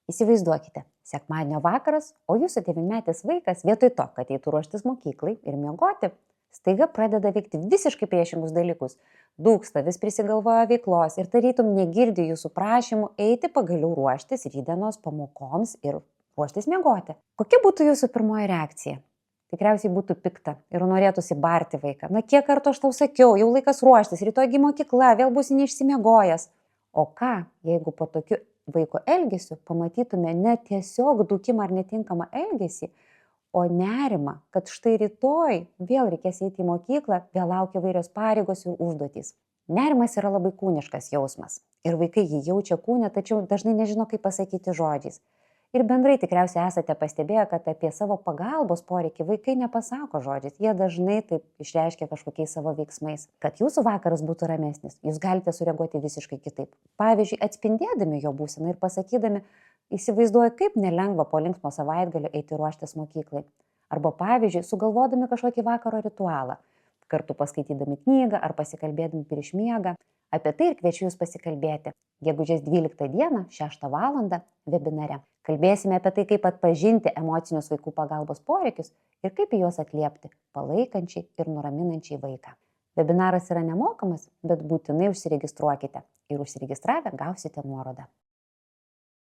Įsivaizduokite, sekmadienio vakaras, o jūsų 9-metis vaikas vietoj to, kad eitų ruoštis mokyklai ir miegoti, staiga pradeda veikti visiškai priešingus dalykus. Dūksta, vis prisigalvoja veiklos ir tarytum negirdi jūsų prašymų eiti pagaliau ruoštis rytdienos pamokoms ir ruoštis miegoti. Kokia būtų jūsų pirmoji reakcija? Tikriausiai būtų pikta ir norėtųsi barti vaiką. Na kiek kartų aš tau sakiau, jau laikas ruoštis, rytojgi mokykla, vėl būsi neišsimiegojęs. O ką, jeigu po tokiu vaiko elgesiu pamatytume ne tiesiog dūkimą ar netinkamą elgesį, o nerimą, kad štai rytoj vėl reikės eiti į mokyklą, vėl laukia vairios pareigos ir užduotys. Nerimas yra labai kūniškas jausmas ir vaikai jį jaučia kūne, tačiau dažnai nežino, kaip pasakyti žodžiais. Ir bendrai tikriausiai esate pastebėję, kad apie savo pagalbos poreikį vaikai nepasako žodžiais, jie dažnai taip išreiškia kažkokiais savo veiksmais. Kad jūsų vakaras būtų ramesnis, jūs galite sureaguoti visiškai kitaip. Pavyzdžiui, atspindėdami jo būseną ir pasakydami, įsivaizduoju, kaip nelengva po linksmo savaitgalio eiti ruoštis mokyklai. Arba pavyzdžiui, sugalvodami kažkokį vakaro ritualą, kartu paskaitydami knygą ar pasikalbėdami prieš miegą. Apie tai ir kviečiu jūs pasikalbėti. Gegužės 12 dieną, 6 val. Webinare. Kalbėsime apie tai, kaip atpažinti emocinius vaikų pagalbos poreikius ir kaip į juos atliepti palaikančiai ir nuraminančiai vaiką. Webinaras yra nemokamas, bet būtinai užsiregistruokite ir užsiregistravę gausite nuorodą.